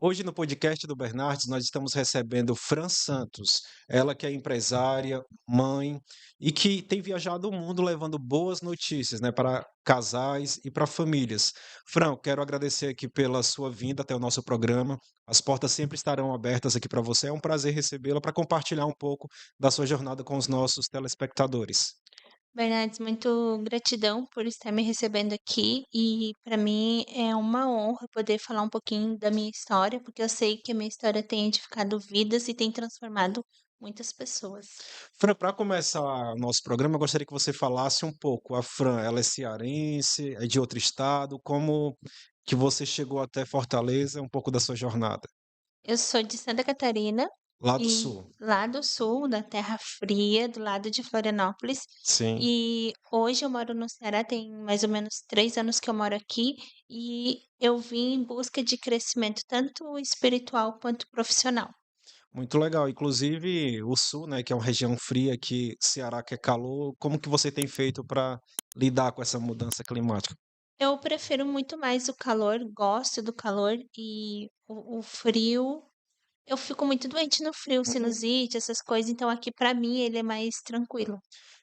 Hoje no podcast do Bernardes nós estamos recebendo Fran Santos, ela que é empresária, mãe e que tem viajado o mundo levando boas notícias, né, para casais e para famílias. Fran, quero agradecer aqui pela sua vinda até o nosso programa. As portas sempre estarão abertas aqui para você. É um prazer recebê-la para compartilhar um pouco da sua jornada com os nossos telespectadores. Bernardes, muito gratidão por estar me recebendo aqui e para mim é uma honra poder falar um pouquinho da minha história, porque eu sei que a minha história tem edificado vidas e tem transformado muitas pessoas. Fran, para começar o nosso programa, eu gostaria que você falasse um pouco. A Fran, ela é cearense, é de outro estado, como que você chegou até Fortaleza, um pouco da sua jornada? Eu sou de Santa Catarina Lá do e sul. lá do sul, da Terra Fria, do lado de Florianópolis. Sim, E hoje eu moro no Ceará, tem mais ou menos 3 anos que eu moro aqui e eu vim em busca de crescimento tanto espiritual quanto profissional. muito legal. Inclusive o sul, né, que é uma região fria, aqui Ceará que é calor, como que você tem feito para lidar com essa mudança climática? Eu prefiro muito mais o calor, gosto do calor e o frio eu fico muito doente no frio, Uhum. sinusite, essas coisas, então aqui pra mim ele é mais tranquilo.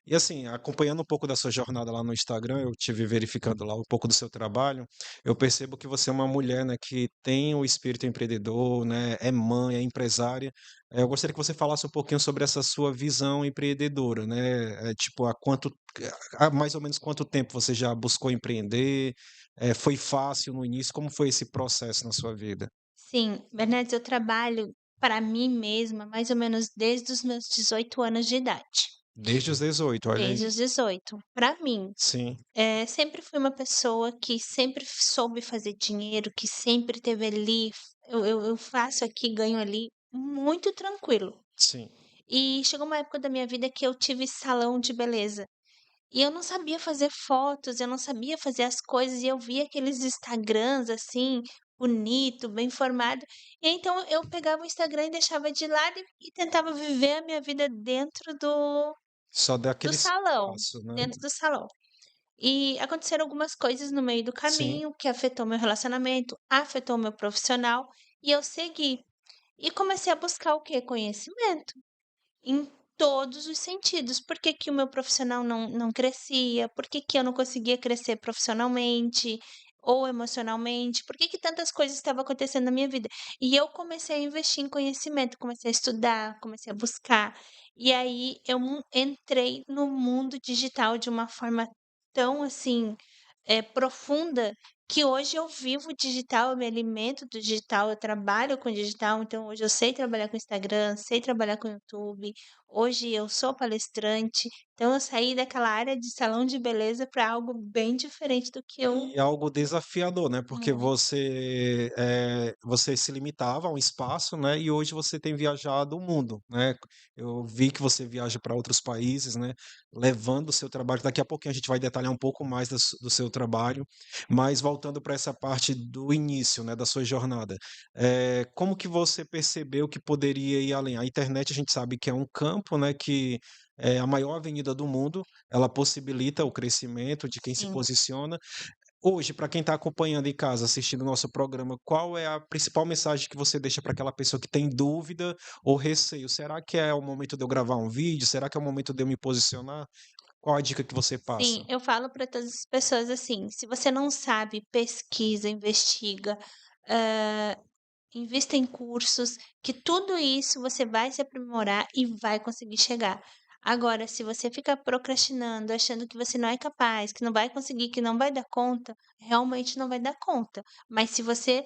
E assim, acompanhando um pouco da sua jornada lá no Instagram, eu tive verificando lá um pouco do seu trabalho, eu percebo que você é uma mulher, né, que tem o espírito empreendedor, né, é mãe, é empresária. Eu gostaria que você falasse um pouquinho sobre essa sua visão empreendedora, né? Tipo, há mais ou menos quanto tempo você já buscou empreender? Foi fácil no início? Como foi esse processo na sua vida? Sim, Bernardes, eu trabalho para mim mesma mais ou menos desde os meus 18 anos de idade, Desde os 18, olha aí. desde os 18. Para mim, Sim, sempre fui uma pessoa que sempre soube fazer dinheiro, que sempre teve ali, eu faço aqui, ganho ali, muito tranquilo. sim. E chegou uma época da minha vida que eu tive salão de beleza. E eu não sabia fazer fotos, eu não sabia fazer as coisas, e eu via aqueles Instagrams, assim, bonito, bem formado. E então eu pegava o Instagram e deixava de lado e tentava viver a minha vida dentro Só dá do aquele salão, espaço, né? dentro do salão. E aconteceram algumas coisas no meio do Sim. caminho que afetou meu relacionamento, afetou meu profissional, e eu segui. E comecei a buscar o quê? Conhecimento. Em todos os sentidos. Por que que o meu profissional não crescia? Por que que eu não conseguia crescer profissionalmente ou emocionalmente? Por que que tantas coisas estavam acontecendo na minha vida? E eu comecei a investir em conhecimento, comecei a estudar, comecei a buscar. E aí eu entrei no mundo digital de uma forma tão, assim, profunda, que hoje eu vivo o digital, eu me alimento do digital, eu trabalho com digital, então hoje eu sei trabalhar com Instagram, sei trabalhar com YouTube, hoje eu sou palestrante, então eu saí daquela área de salão de beleza para algo bem diferente do que eu E algo desafiador, né, porque muito. você se limitava a um espaço, né, e hoje você tem viajado o mundo, né. Eu vi que você viaja para outros países, né, levando o seu trabalho. Daqui a pouquinho a gente vai detalhar um pouco mais do seu trabalho, mas voltando para essa parte do início, né, da sua jornada. Como que você percebeu que poderia ir além? A internet a gente sabe que é um campo, né, que é a maior avenida do mundo, ela possibilita o crescimento de quem se Sim. posiciona. Hoje, para quem está acompanhando em casa, assistindo o nosso programa, qual é a principal mensagem que você deixa para aquela pessoa que tem dúvida ou receio? Será que é o momento de eu gravar um vídeo? Será que é o momento de eu me posicionar? Qual a dica que você passa? Sim, eu falo para todas as pessoas assim: se você não sabe, pesquisa, investiga, hã, invista em cursos, que tudo isso você vai se aprimorar e vai conseguir chegar. Agora, se você ficar procrastinando, achando que você não é capaz, que não vai conseguir, que não vai dar conta, realmente não vai dar conta. Mas se você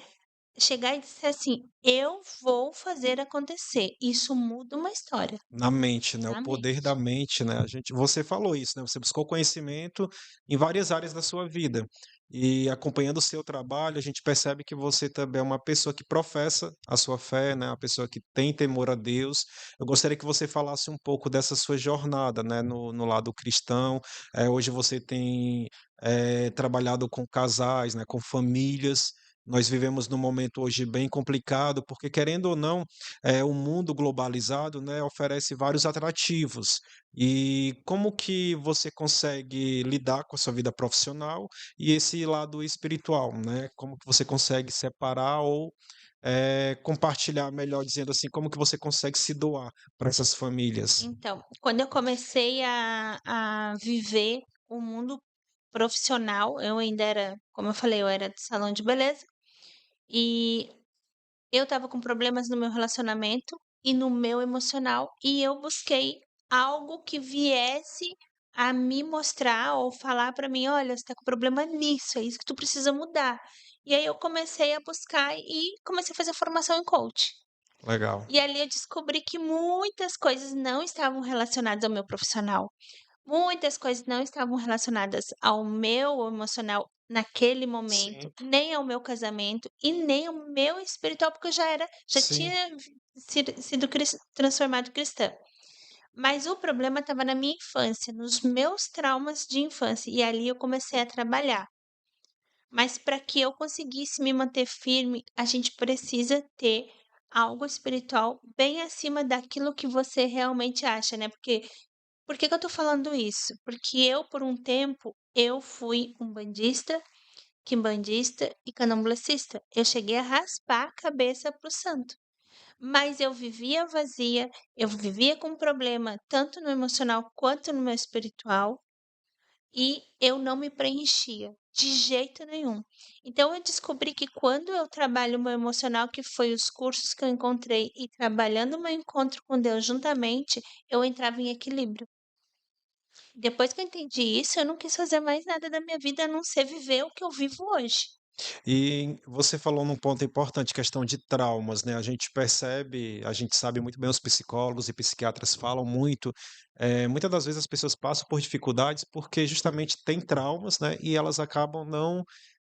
chegar e disser assim: "Eu vou fazer acontecer", isso muda uma história, Na mente, né, o na poder da mente. mente, né, você falou isso, né, você buscou conhecimento em várias áreas da sua vida, e acompanhando o seu trabalho, a gente percebe que você também é uma pessoa que professa a sua fé, né, uma pessoa que tem temor a Deus. Eu gostaria que você falasse um pouco dessa sua jornada, né, no lado cristão. Hoje você tem, trabalhado com casais, né, com famílias. Nós vivemos num momento hoje bem complicado, porque querendo ou não, o mundo globalizado, né, oferece vários atrativos. E como que você consegue lidar com a sua vida profissional e esse lado espiritual, né? Como que você consegue separar ou compartilhar melhor, dizendo assim, como que você consegue se doar para essas famílias? Então, quando eu comecei a viver o mundo profissional, eu ainda era, como eu falei, eu era de salão de beleza, e eu estava com problemas no meu relacionamento e no meu emocional, e eu busquei algo que viesse a me mostrar ou falar para mim: "Olha, você está com problema nisso, é isso que tu precisa mudar". E aí eu comecei a buscar e comecei a fazer formação em coach. Legal. E ali eu descobri que muitas coisas não estavam relacionadas ao meu profissional. Muitas coisas não estavam relacionadas ao meu emocional naquele momento, Sim, nem ao meu casamento e nem ao meu espiritual, porque eu já sim. tinha sido transformado cristã. Mas o problema estava na minha infância, nos meus traumas de infância, e ali eu comecei a trabalhar. Mas para que eu conseguisse me manter firme, a gente precisa ter algo espiritual bem acima daquilo que você realmente acha, né? Porque por que que eu tô falando isso? Porque eu, por um tempo, eu fui umbandista, quimbandista e candomblessista. Eu cheguei a raspar a cabeça pro santo. Mas eu vivia vazia, eu vivia com problema tanto no emocional quanto no meu espiritual e eu não me preenchia de jeito nenhum. Então eu descobri que quando eu trabalho o meu emocional, que foi os cursos que eu encontrei, e trabalhando o meu encontro com Deus juntamente, eu entrava em equilíbrio. Depois que eu entendi isso, eu não quis fazer mais nada da minha vida a não ser viver o que eu vivo hoje. E você falou num ponto importante, questão de traumas, né? A gente percebe, a gente sabe muito bem, os psicólogos e psiquiatras falam muito. Muitas das vezes as pessoas passam por dificuldades porque justamente têm traumas, né? E elas acabam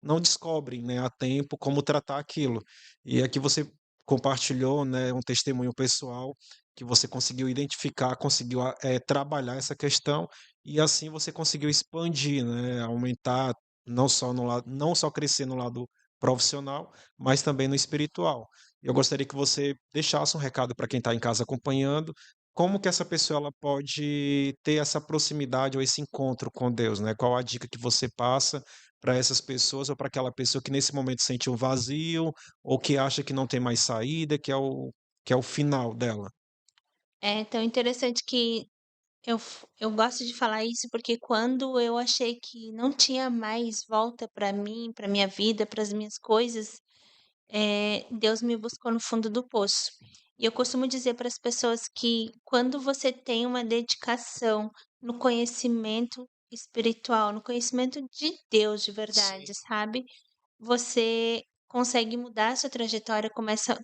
não descobrem, né, a tempo como tratar aquilo. E aqui você compartilhou, né, um testemunho pessoal que você conseguiu identificar, conseguiu trabalhar essa questão e assim você conseguiu expandir, né, aumentar não só crescer no lado profissional, mas também no espiritual. Eu gostaria que você deixasse um recado para quem está em casa acompanhando, como que essa pessoa ela pode ter essa proximidade ou esse encontro com Deus, né? Qual a dica que você passa para essas pessoas ou para aquela pessoa que nesse momento sente um vazio ou que acha que não tem mais saída, que é o final dela? É tão interessante que eu gosto de falar isso porque quando eu achei que não tinha mais volta para mim, para minha vida, para as minhas coisas, Deus me buscou no fundo do poço. E eu costumo dizer para as pessoas que quando você tem uma dedicação no conhecimento espiritual, no conhecimento de Deus de verdade, Sim, sabe? Você consegue mudar a sua trajetória,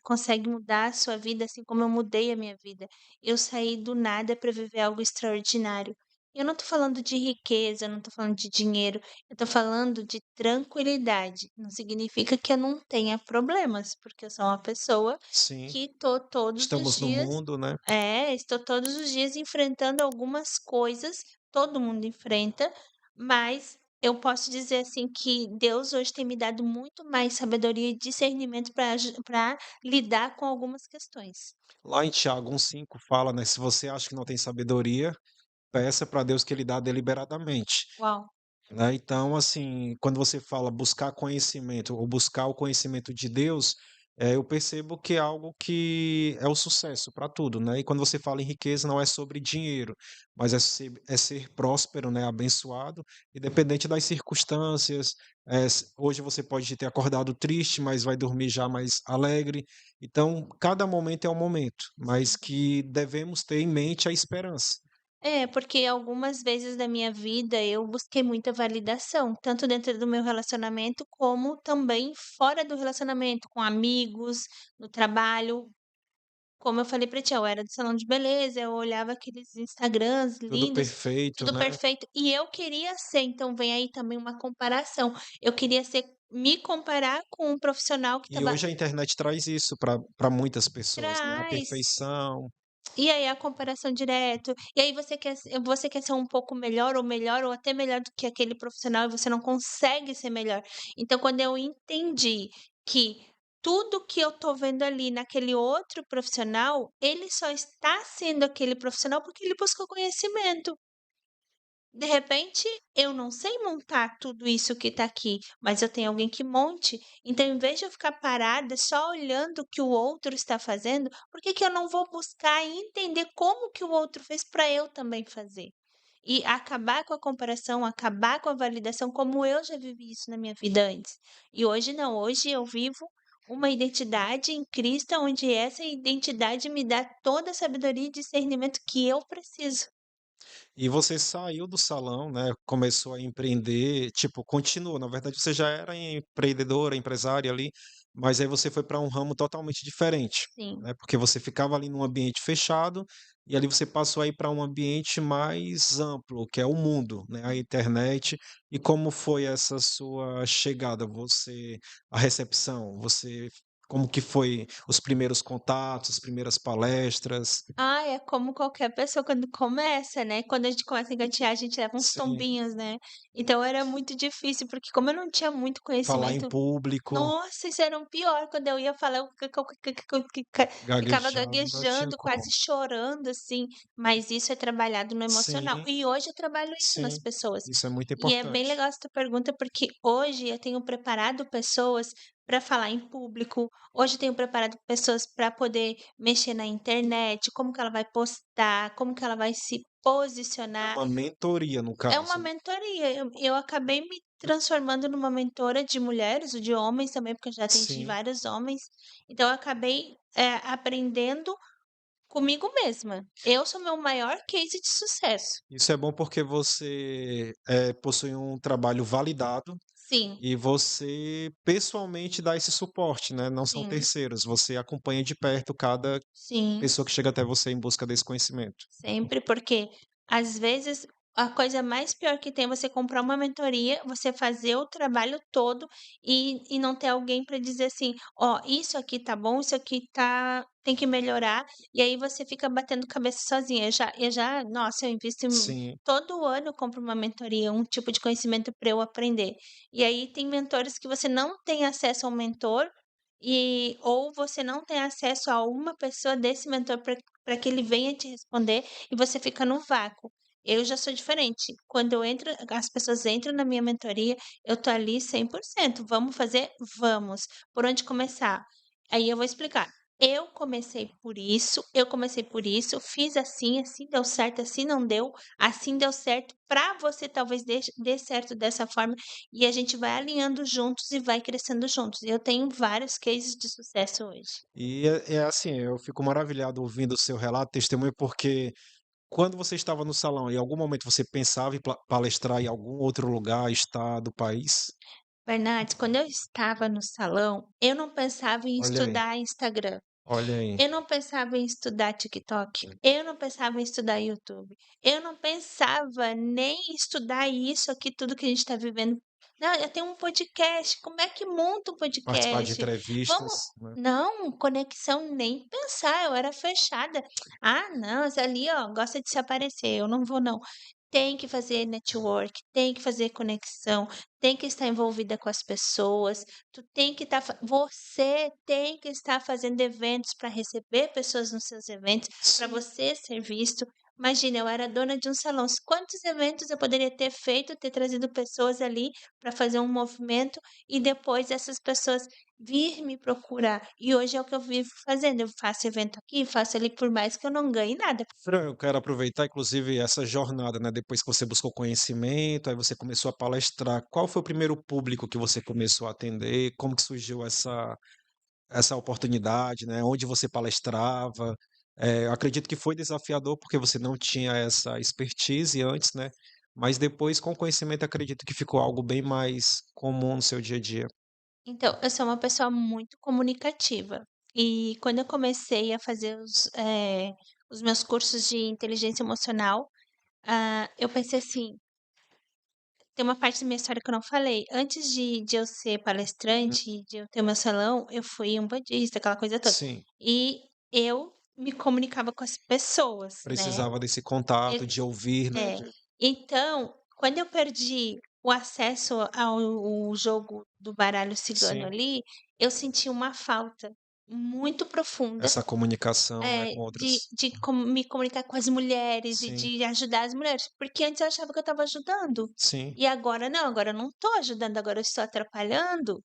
consegue mudar a sua vida, assim como eu mudei a minha vida. Eu saí do nada para viver algo extraordinário. Eu não tô falando de riqueza, eu não tô falando de dinheiro, eu tô falando de tranquilidade. Não significa que eu não tenha problemas, porque eu sou uma pessoa sim. que tô todos os Estamos no dias mundo, né? estou todos os dias enfrentando algumas coisas, todo mundo enfrenta, mas eu posso dizer assim que Deus hoje tem me dado muito mais sabedoria e discernimento para lidar com algumas questões. Lá em Tiago 1,5 fala, né? Se você acha que não tem sabedoria, peça para Deus que Ele dá deliberadamente. Uau! Né, então, assim, quando você fala buscar conhecimento ou buscar o conhecimento de Deus, eu percebo que é algo que é o sucesso para tudo, né? E quando você fala em riqueza, não é sobre dinheiro, mas é ser próspero, né? Abençoado, independente das circunstâncias. Hoje você pode ter acordado triste, mas vai dormir já mais alegre. Então, cada momento é um momento, mas Sim. que devemos ter em mente a esperança. É, porque algumas vezes da minha vida eu busquei muita validação, tanto dentro do meu relacionamento, como também fora do relacionamento, com amigos, no trabalho. Como eu falei pra ti, eu era do salão de beleza, eu olhava aqueles Instagrams Tudo lindos, perfeito, tudo né? perfeito, e eu queria ser, então vem aí também uma comparação. Eu queria ser me comparar com um profissional que E hoje a internet traz isso para muitas pessoas, né, a traz. perfeição. E aí a comparação direto, e aí você quer ser um pouco melhor ou até melhor do que aquele profissional e você não consegue ser melhor. Então quando eu entendi que tudo que eu tô vendo ali naquele outro profissional, ele só está sendo aquele profissional porque ele buscou conhecimento. De repente, eu não sei montar tudo isso que está aqui, mas eu tenho alguém que monte. Então, em vez de eu ficar parada só olhando o que o outro está fazendo, por que que eu não vou buscar e entender como que o outro fez para eu também fazer? E acabar com a comparação, acabar com a validação, como eu já vivi isso na minha vida antes. E hoje não, hoje eu vivo uma identidade em Cristo, onde essa identidade me dá toda a sabedoria e discernimento que eu preciso. E você saiu do salão, né, começou a empreender, tipo, continuou, na verdade você já era empreendedora, empresária ali, mas aí você foi para um ramo totalmente diferente, Sim. né, porque você ficava ali num ambiente fechado, e ali você passou a ir para um ambiente mais amplo, que é o mundo, né, a internet. E como foi essa sua chegada? A recepção, como que foi os primeiros contatos, as primeiras palestras? Ah, é como qualquer pessoa quando começa, né, quando a gente começa a engatear, a gente leva uns Sim, tombinhos, né. Então era muito difícil, porque como eu não tinha muito falar em conhecimento, público. nossa, isso era um pior, quando eu ia falar, eu ficava Gaguejando, não tinha gaguejando, quase como. chorando, assim, mas isso é trabalhado no emocional. Sim, E hoje eu trabalho isso nas sim, pessoas. isso é muito E é bem importante. legal essa tua pergunta, porque hoje eu tenho preparado pessoas para falar em público, hoje eu tenho preparado pessoas para poder mexer na internet, como que ela vai postar, como que ela vai se É posicionar. uma mentoria, no É uma caso, né. mentoria. Eu acabei me transformando numa mentora de mulheres, ou de homens também, porque eu já atendi Sim, vários homens. Então eu acabei, aprendendo comigo mesma. Eu sou meu maior case de sucesso. isso é bom porque você, possui um trabalho validado Sim, e você pessoalmente dá esse suporte, né, não são sim, terceiros, você acompanha de perto cada sim. pessoa que chega até você em busca desse conhecimento. Sempre, porque às vezes a coisa mais pior que tem é você comprar uma mentoria, você fazer o trabalho todo e não ter alguém para dizer assim: "Ó, isso aqui tá bom, isso aqui tem que melhorar", e aí você fica batendo cabeça sozinha. Eu já nossa, eu invisto Sim, todo ano eu compro uma mentoria, um tipo de conhecimento para eu aprender. E aí tem mentores que você não tem acesso ao mentor, ou você não tem acesso a uma pessoa desse mentor para que ele venha te responder e você fica no vácuo. Eu já sou diferente. Quando eu entro, as pessoas entram na minha mentoria, eu tô ali 100%. Vamos fazer? Vamos. Por onde começar? Aí eu vou explicar. Eu comecei por isso, fiz assim, assim deu certo, assim não deu, assim deu certo, para você talvez dê certo dessa forma, e a gente vai alinhando juntos e vai crescendo juntos. Eu tenho vários cases de sucesso hoje. e é assim, eu fico maravilhado ouvindo o seu relato, testemunho, porque quando você estava no salão, em algum momento você pensava em palestrar em algum outro lugar, estado, país? Bernardes, quando eu estava no salão, eu não pensava em Olha aí, estudar Instagram, olha aí. eu não pensava em estudar TikTok, eu não pensava em estudar YouTube, eu não pensava nem em estudar isso aqui, tudo que a gente está vivendo. Não, eu tenho um podcast, como é que monta um Participar de podcast? Vamos. entrevistas, né. Não, conexão nem pensar, eu era fechada. Ah, não, essa ali, ó, gosta de se aparecer, eu não vou não. Tem que fazer network, tem que fazer conexão, tem que estar envolvida com as pessoas, tu tem que estar você tem que estar fazendo eventos para receber pessoas nos seus eventos, para Sim. você ser visto. Imagina, eu era dona de um salão, quantos eventos eu poderia ter feito, ter trazido pessoas ali para fazer um movimento e depois essas pessoas vir me procurar. E hoje é o que eu vivo fazendo, eu faço evento aqui, faço ali, por mais que eu não ganhe nada. Fran, eu quero aproveitar, inclusive, essa jornada, né, depois que você buscou conhecimento, aí você começou a palestrar. Qual foi o primeiro público que você começou a atender? Como que surgiu essa oportunidade, né? Onde você palestrava? Eu acredito que foi desafiador porque você não tinha essa expertise antes, né? Mas depois, com o conhecimento, acredito que ficou algo bem mais comum no seu dia a dia. Então, eu sou uma pessoa muito comunicativa. E quando eu comecei a fazer os meus cursos de inteligência emocional, eu pensei assim, tem uma parte da minha história que eu não falei. Antes de eu ser Uhum. palestrante, de eu ter o meu salão, eu fui umbandista, aquela coisa toda. Sim, E eu me comunicava com as pessoas, né? precisava desse contato, E- de ouvir, né? É. Então, quando eu perdi o acesso ao jogo do baralho cigano Sim, ali, eu senti uma falta. muito profunda, Essa comunicação, né, com de outras. me comunicar com as mulheres e Sim, de ajudar as mulheres, porque antes eu achava que eu estava ajudando, sim, e agora não, agora eu não estou ajudando, agora eu estou atrapalhando.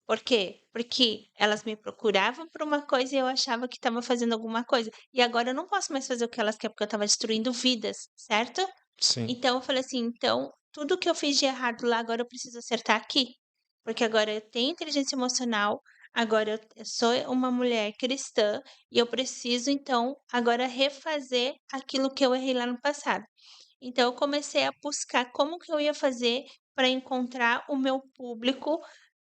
Por quê? Porque elas me procuravam por uma coisa e eu achava que estava fazendo alguma coisa, e agora eu não posso mais fazer o que elas querem, porque eu estava destruindo vidas, certo? sim. Então eu falei assim: "Então, tudo que eu fiz de errado lá, agora eu preciso acertar aqui". Porque agora eu tenho inteligência emocional, agora eu sou uma mulher cristã e eu preciso, então, agora refazer aquilo que eu errei lá no passado. Então eu comecei a buscar como que eu ia fazer para encontrar o meu público,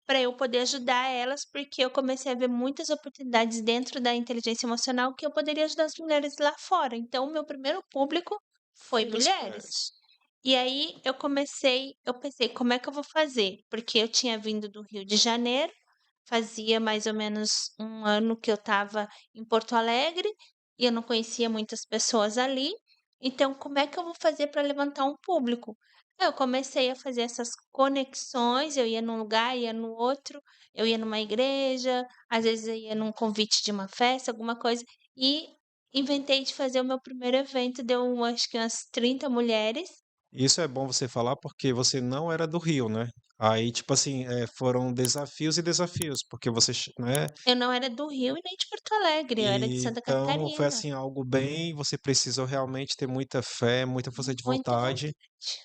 para eu poder ajudar elas, porque eu comecei a ver muitas oportunidades dentro da inteligência emocional que eu poderia ajudar as mulheres lá fora. Então o meu primeiro público foi Foi das mulheres. mulheres. E aí eu pensei: "Como é que eu vou fazer?", porque eu tinha vindo do Rio de Janeiro, fazia mais ou menos um ano que eu estava em Porto Alegre, e eu não conhecia muitas pessoas ali, então como é que eu vou fazer para levantar um público? Eu comecei a fazer essas conexões, eu ia num lugar, ia no outro, eu ia numa igreja, às vezes eu ia num convite de uma festa, alguma coisa, e inventei de fazer o meu primeiro evento, deu acho que umas 30 mulheres. Isso é bom você falar, porque você não era do Rio, né. Aí, tipo assim, foram desafios e desafios, porque você né, Eu não era do Rio e nem de Porto Alegre, eu era de e Santa então foi, Catarina. assim, algo bem você precisou realmente ter muita fé, muita força de Muita vontade, vontade.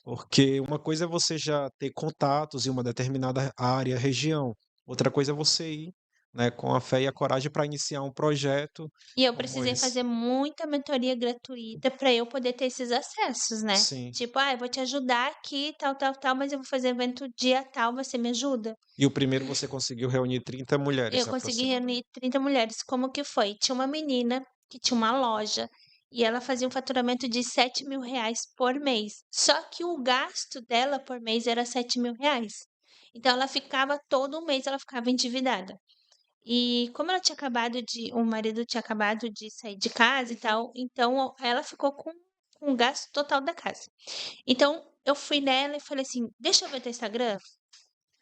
porque uma coisa é você já ter contatos em uma determinada área, região, outra coisa é você ir, né, com a fé e a coragem para iniciar um projeto E eu como precisei esse. fazer muita mentoria gratuita para eu poder ter esses acessos, né. Sim. Tipo: "Ah, eu vou te ajudar aqui, tal, tal, tal, mas eu vou fazer evento dia tal, você me ajuda?". E o primeiro você conseguiu reunir 30 Eu mulheres consegui aproximadamente. reunir 30 mulheres. Como que foi? Tinha uma menina que tinha uma loja e ela fazia um faturamento de R$ 7.000 por mês, só que o gasto dela por mês era R$ 7.000. Então ela ficava todo mês ela ficava endividada. E como ela tinha acabado de o marido tinha acabado de sair de casa e tal, então ela ficou com o gasto total da casa. Então eu fui nela e falei assim: "Deixa eu ver teu Instagram",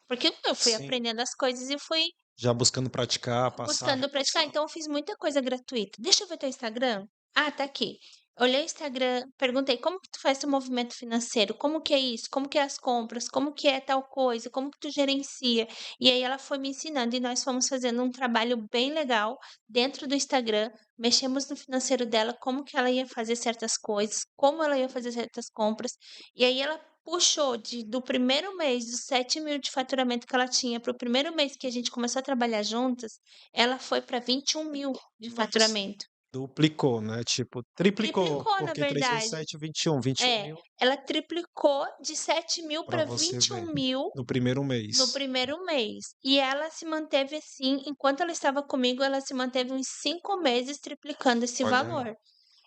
porque eu fui Sim. aprendendo as coisas e fui Já buscando praticar, passar buscando praticar, então eu fiz muita coisa gratuita. "Deixa eu ver teu Instagram". "Ah, tá aqui". Olhei o Instagram, perguntei: "Como que tu faz teu movimento financeiro? Como que é isso? Como que é as compras? Como que é tal coisa? Como que tu gerencia?". E aí ela foi me ensinando e nós fomos fazendo um trabalho bem legal dentro do Instagram, mexemos no financeiro dela, como que ela ia fazer certas coisas, como ela ia fazer certas compras, e aí ela puxou do primeiro mês, dos 7.000 de faturamento que ela tinha, para o primeiro mês que a gente começou a trabalhar juntas, ela foi para 21.000 de Nossa. faturamento. Duplicou, né, tipo, triplicou, Triplicou, na porque 3 vezes verdade. 7, 21, 21 É, mil ela triplicou de 7.000 para para você vinte e ver, um mil no primeiro no mês. primeiro mês. E ela se manteve assim, enquanto ela estava comigo, ela se manteve uns 5 meses triplicando esse Olha aí. valor.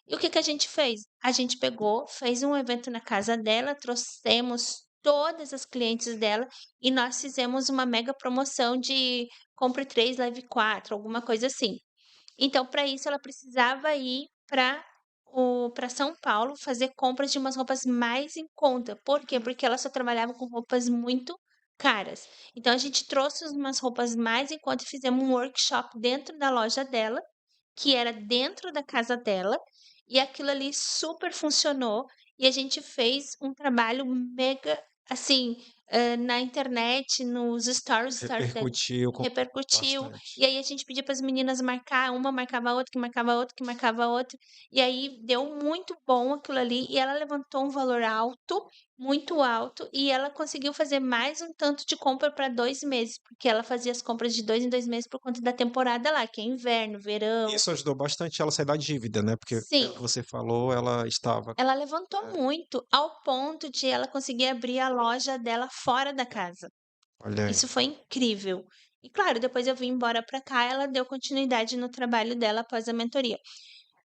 E o que que a gente fez? A gente pegou, fez um evento na casa dela, trouxemos todas as clientes dela e nós fizemos uma mega promoção de compre 3 leve 4, alguma coisa assim. Então, para isso, ela precisava ir para São Paulo fazer compras de umas roupas mais em conta. Por quê? Porque ela só trabalhava com roupas muito caras. Então, a gente trouxe umas roupas mais em conta e fizemos um workshop dentro da loja dela, que era dentro da casa dela, e aquilo ali super funcionou. E a gente fez um trabalho mega, assim, na internet, nos stories da Repercutiu com repercutiu. bastante. E aí a gente pedia para as meninas marcar, uma marcava a outra, que marcava a outra, que marcava a outra. E aí deu muito bom aquilo ali. E ela levantou um valor alto, muito alto, e ela conseguiu fazer mais um tanto de compra para 2 meses, porque ela fazia as compras de 2 em 2 meses por conta da temporada lá, que é inverno, verão. Isso ajudou bastante ela a sair da dívida, né, porque Sim, pelo que você falou, ela estava ela levantou é, muito, ao ponto de ela conseguir abrir a loja dela fora da casa. olha aí. Isso foi incrível. E claro, depois eu vim embora para cá, ela deu continuidade no trabalho dela após a mentoria.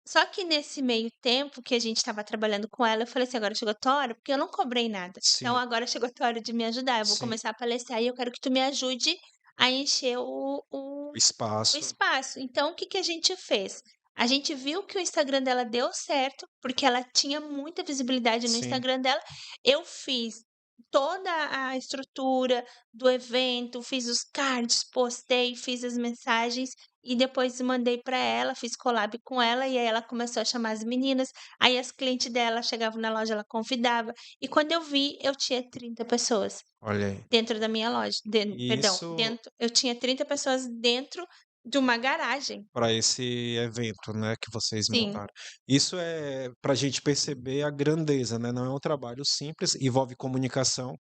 Só que nesse meio tempo que a gente estava trabalhando com ela, eu falei assim: "Agora chegou a tua hora", porque eu não cobrei nada. Então Sim, agora chegou a tua hora de me ajudar, eu vou sim, começar a palestrar e eu quero que tu me ajude a encher o o espaço, espaço. Então o que que a gente fez? A gente viu que o Instagram dela deu certo, porque ela tinha muita visibilidade no sim. Instagram dela. Eu fiz toda a estrutura do evento, fiz os cards, postei, fiz as mensagens e depois mandei para ela, fiz collab com ela e aí ela começou a chamar as meninas, aí as clientes dela chegavam na loja, ela convidava, e quando eu vi, eu tinha 30 pessoas Olha aí. dentro da minha loja, E perdão, isso dentro eu tinha 30 pessoas dentro de uma garagem. para esse evento, né, que vocês Sim. montaram. Isso é para a gente perceber a grandeza, né? Não é um trabalho simples, envolve comunicação,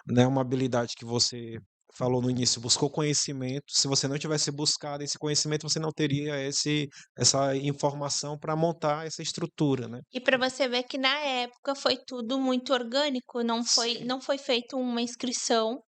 né? Uma habilidade que você falou no início, buscou conhecimento. Se você não tivesse buscado esse conhecimento, você não teria essa informação para montar essa estrutura, né? E para você ver que na época foi tudo muito orgânico, Sim, não foi feito uma inscrição,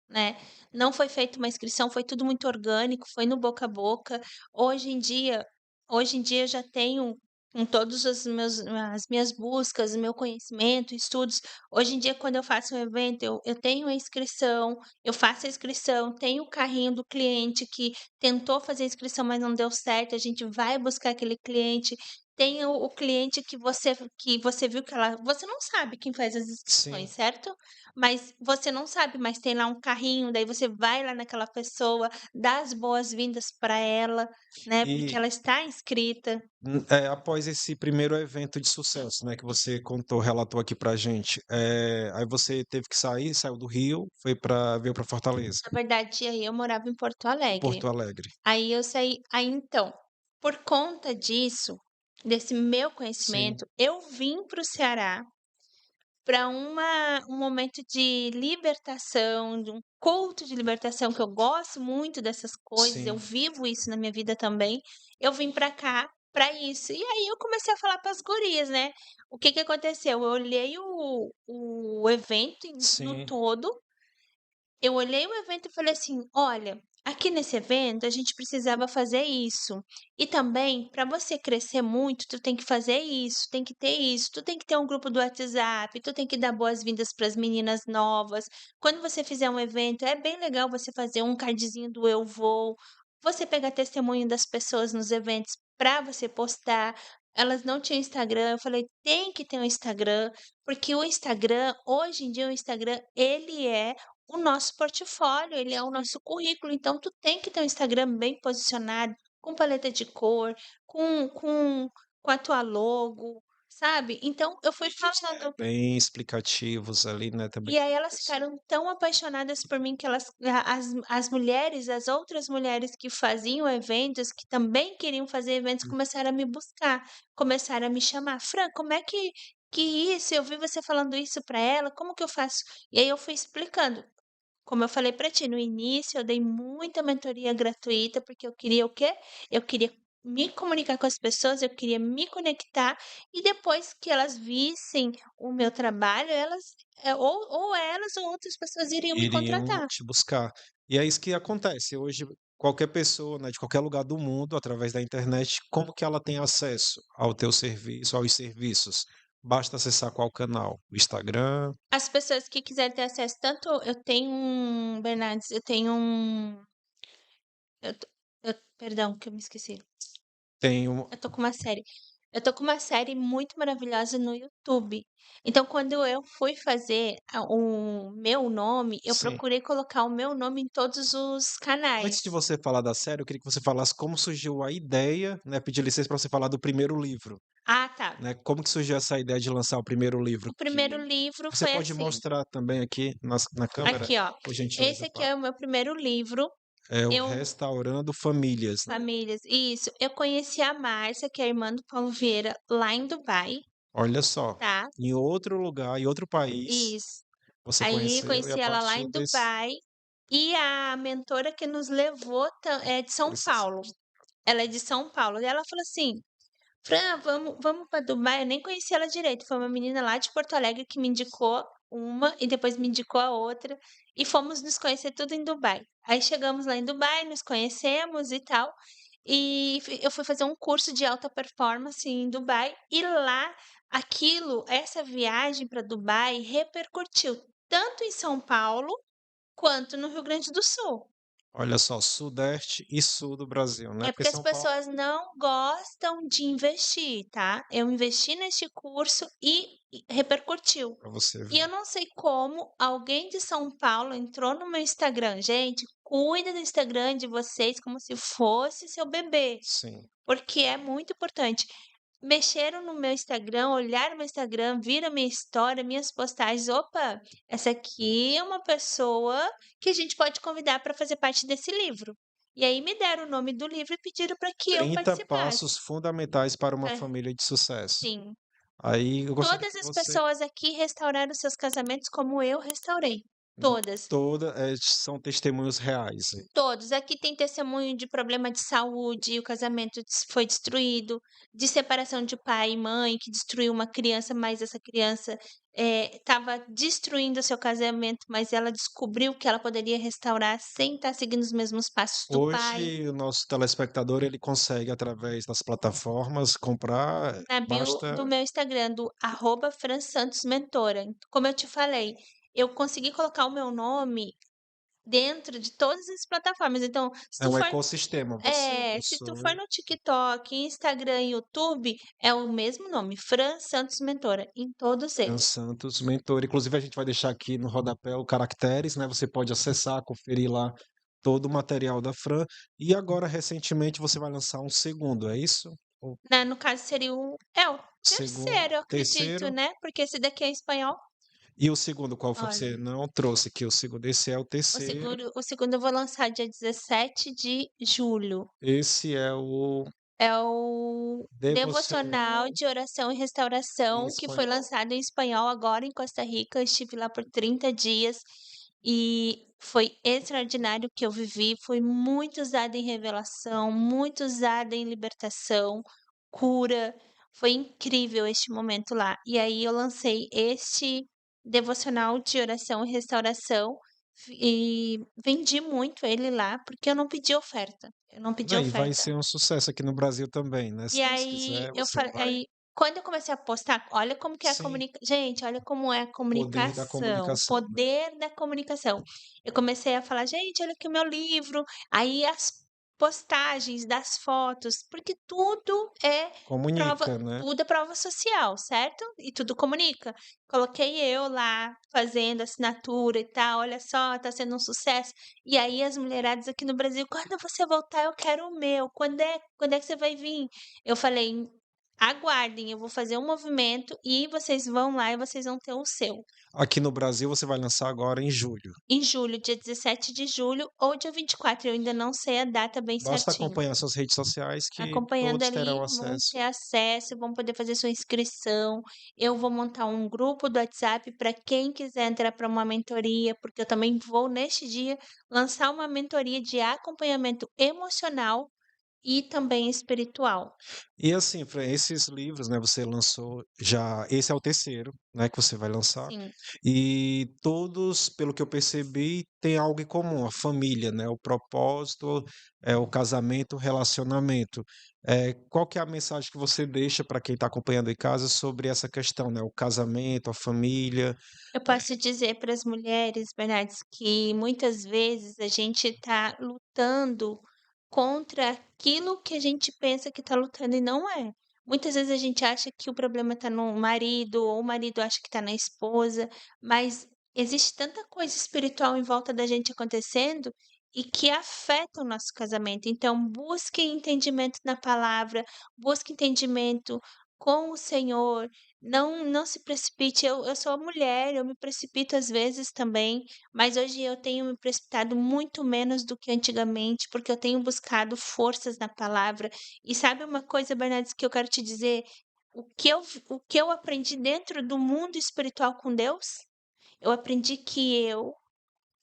né, não foi feita uma inscrição, foi tudo muito orgânico, foi no boca a boca. Hoje em dia hoje em dia eu já tenho, com todos os meus as minhas buscas, o meu conhecimento, estudos, hoje em dia quando eu faço um evento, eu tenho a inscrição, eu faço a inscrição, tenho o carrinho do cliente que tentou fazer a inscrição, mas não deu certo, a gente vai buscar aquele cliente. Tem o cliente que você viu que ela você não sabe quem faz as sim. inscrições, certo? Mas você não sabe, mas tem lá um carrinho, daí você vai lá naquela pessoa, dá as boas-vindas para ela, né, porque E ela está inscrita. após esse primeiro evento de sucesso, né, que você contou, relatou aqui pra gente, aí você teve que sair, saiu do Rio, veio para Fortaleza, Na verdade, aí eu morava em Porto Alegre. Porto Alegre. Aí então, por conta disso, desse meu Sim, conhecimento, eu vim para o Ceará para um momento de libertação, de um culto de libertação, que eu gosto muito dessas coisas, eu sim. vivo isso na minha vida também. Eu vim para cá para isso. E aí eu comecei a falar para as gurias, né? O que que aconteceu? Eu olhei o evento no Sim, todo, eu olhei o evento e falei assim: "Olha, aqui nesse evento a gente precisava fazer isso. E também, para você crescer muito, tu tem que fazer isso, tem que ter isso, tu tem que ter um grupo do WhatsApp, tu tem que dar boas-vindas para as meninas novas. Quando você fizer um evento, é bem legal você fazer um cardzinho do eu vou, você pegar testemunho das pessoas nos eventos para você postar". Elas não tinham Instagram, eu falei: "Tem que ter um Instagram", porque o Instagram, hoje em dia o Instagram, ele é o nosso portfólio, ele é o nosso currículo, então tu tem que ter um Instagram bem posicionado, com paleta de cor, com a tua logo, sabe. Então eu fui falando, bem explicativos ali, né, também. e aí elas ficaram tão apaixonadas por mim que as mulheres, as outras mulheres que faziam eventos, que também queriam fazer eventos, começaram a me buscar, começaram a me chamar: "Fran, como é que isso? Eu vi você falando isso para ela, como que eu faço?". E aí eu fui explicando. Como eu falei para ti, no início eu dei muita mentoria gratuita, porque eu queria o quê? Eu queria me comunicar com as pessoas, eu queria me conectar, e depois que elas vissem o meu trabalho, ou elas ou outras pessoas iriam me Iriam contratar. te buscar. E é isso que acontece. Hoje, qualquer pessoa, né, de qualquer lugar do mundo, através da internet, como que ela tem acesso ao teu serviço, aos serviços? Basta acessar qual canal? O Instagram, As pessoas que quiserem ter acesso, tanto eu tenho Bernardes, eu tenho eu to perdão, que eu me esqueci. tem um. Eu tô com uma série. Eu tô com uma série muito maravilhosa no YouTube. Então, quando eu fui fazer o meu nome, eu Sim. procurei colocar o meu nome em todos os Antes de canais. você falar da série, eu queria que você falasse como surgiu a ideia, né? Pedir licença para você falar do primeiro livro, Ah, tá. né? Como que surgiu essa ideia de lançar o primeiro livro? O primeiro Que livro você foi pode assim. mostrar também aqui na câmera, Aqui, ó. por Esse gentileza, aqui é o meu primeiro livro. é o Eu Restaurando Famílias, né? Famílias, isso. Eu conheci a Márcia, que é a irmã do Paulo Vieira, lá em Dubai, Olha só, tá? em outro lugar, em outro país, Isso. você Aí conheceu e a conheci ela lá partir em desse. Dubai. E a mentora que nos levou é de Com São licença. Paulo. Ela é de São Paulo. E ela falou assim: Fran, vamos para Dubai. Eu nem conhecia ela direito. Foi uma menina lá de Porto Alegre que me indicou uma e depois me indicou a outra. E fomos nos conhecer tudo em Dubai. Aí chegamos lá em Dubai, nos conhecemos e tal. E eu fui fazer um curso de alta performance em Dubai. E lá, essa viagem para Dubai repercutiu tanto em São Paulo quanto no Rio Grande do Sul. Olha só, sudeste e sul do Brasil, né? É Porque porque as São Paulo, pessoas não gostam de investir, tá. Eu investi neste curso e repercutiu. para você E eu ver. não sei como alguém de São Paulo entrou no meu Instagram. Gente, cuida do Instagram de vocês como se fosse seu bebê, Sim. porque é muito importante. Mexeram no meu Instagram, olharam meu Instagram, viram minha história, minhas postagens. Opa, essa aqui é uma pessoa que a gente pode convidar para fazer parte desse livro. E aí me deram o nome do livro e pediram para que eu 30 passos participasse. fundamentais para uma É, família de sucesso. sim. Aí eu gostaria Todas que as você, pessoas aqui restauraram seus casamentos como eu restaurei. né, Todas. são testemunhos reais. Todos. Aqui tem testemunho de problema de saúde, o casamento foi destruído, de separação de pai e mãe, que destruiu uma criança, mas essa criança estava destruindo o seu casamento, mas ela descobriu que ela poderia restaurar sem estar seguindo os mesmos passos do pai. Hoje, o nosso telespectador ele consegue, através das plataformas, comprar, Na bio basta. do meu Instagram, do arroba Fran Santos Mentora. Como eu te falei, eu consegui colocar o meu nome dentro de todas as plataformas. Então, se É tu um for ecossistema. Você Se tu for possui. no TikTok, Instagram e YouTube, é o mesmo nome, Fran Santos Mentora, em todos Fran eles. Santos, mentor. Inclusive, a gente vai deixar aqui no rodapé o caracteres, né? Você pode acessar, conferir lá todo o material da Fran. E agora, recentemente, você vai lançar um segundo, é isso? O Né, no caso seria o segundo, terceiro, eu acredito, terceiro. né, porque esse daqui é espanhol. E o segundo, qual foi? Olha, Você não trouxe aqui o segundo. Esse é o o terceiro. segundo o segundo eu vou lançar dia 17 de julho. Esse é o É o Devocional devocional de Oração e em Restauração, que foi espanhol. lançado em espanhol agora em Costa Rica. Eu estive lá por 30 dias e foi extraordinário o que eu vivi. Foi muito usada em revelação, muito usada em libertação, cura. Foi incrível este momento lá. E aí eu lancei este devocional de oração e restauração e vendi muito ele lá, porque eu não pedi oferta. Eu não pedi Né, e vai oferta. ser um sucesso aqui no Brasil também, né? Se E Deus aí quiser, eu você falei, vai. aí quando eu comecei a postar, olha como que é a Sim, comunica gente, olha como é a poder da comunicação, o comunicação, né? poder da comunicação. Eu comecei a falar: "Gente, olha aqui o meu livro", aí as postagens das fotos, porque Comunica, né? tudo é prova social, certo? E tudo comunica. Coloquei eu lá fazendo assinatura e tal, olha só, tá sendo um sucesso. E aí as mulheradas aqui no Brasil: "Quando você voltar eu quero o meu, quando é que você vai vir?" Eu falei: "Aguardem, eu vou fazer um movimento e vocês vão lá e vocês vão ter o seu". Aqui no Brasil você vai lançar agora em julho. Em julho, dia 17 de julho ou dia 24, eu ainda não sei a data bem Basta certinho. acompanhar suas redes sociais que Acompanhando todos ali, terão vão acesso. ter acesso, vão poder fazer sua inscrição. Eu vou montar um grupo do WhatsApp para quem quiser entrar para uma mentoria, porque eu também vou, neste dia, lançar uma mentoria de acompanhamento emocional e também espiritual. E assim, Fran, esses livros, né, você lançou já, esse é o terceiro, né, que você vai lançar, Sim. e todos, pelo que eu percebi, têm algo em comum, a família, né, o propósito, o casamento, o relacionamento. Qual que é a mensagem que você deixa para quem está acompanhando em casa sobre essa questão, né, o casamento, a família? Eu posso dizer para as mulheres, Bernardes, que muitas vezes a gente está lutando contra aquilo que a gente pensa que está lutando e não é. Muitas vezes a gente acha que o problema está no marido, ou o marido acha que está na esposa, mas existe tanta coisa espiritual em volta da gente acontecendo e que afeta o nosso casamento. Então, busque entendimento na palavra, busque entendimento com o Senhor, não se precipite. Eu sou mulher, eu me precipito às vezes também, mas hoje eu tenho me precipitado muito menos do que antigamente, porque eu tenho buscado forças na palavra. E sabe uma coisa, Bernardes, que eu quero te dizer? O que eu aprendi dentro do mundo espiritual com Deus, eu aprendi que eu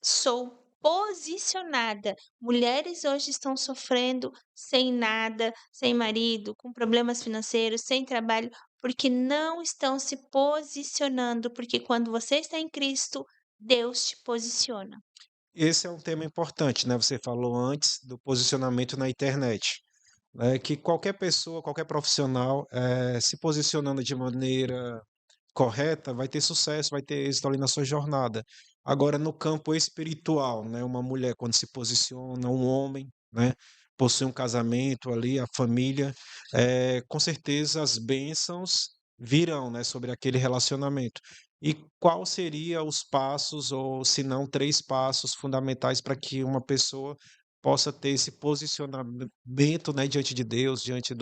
sou posicionada. Mulheres hoje estão sofrendo sem nada, sem marido, com problemas financeiros, sem trabalho, porque não estão se posicionando, porque quando você está em Cristo, Deus te posiciona. Esse é um tema importante, né? Você falou antes do posicionamento na internet, né? Que qualquer pessoa, qualquer profissional, se posicionando de maneira correta, vai ter sucesso, vai ter êxito ali na sua jornada. Agora no campo espiritual, né, uma mulher quando se posiciona, um homem, né, possui um casamento ali, a família, com certeza as bênçãos virão, né, sobre aquele relacionamento. E qual seria os passos ou se não 3 passos fundamentais para que uma pessoa possa ter esse posicionamento, né, diante de Deus, diante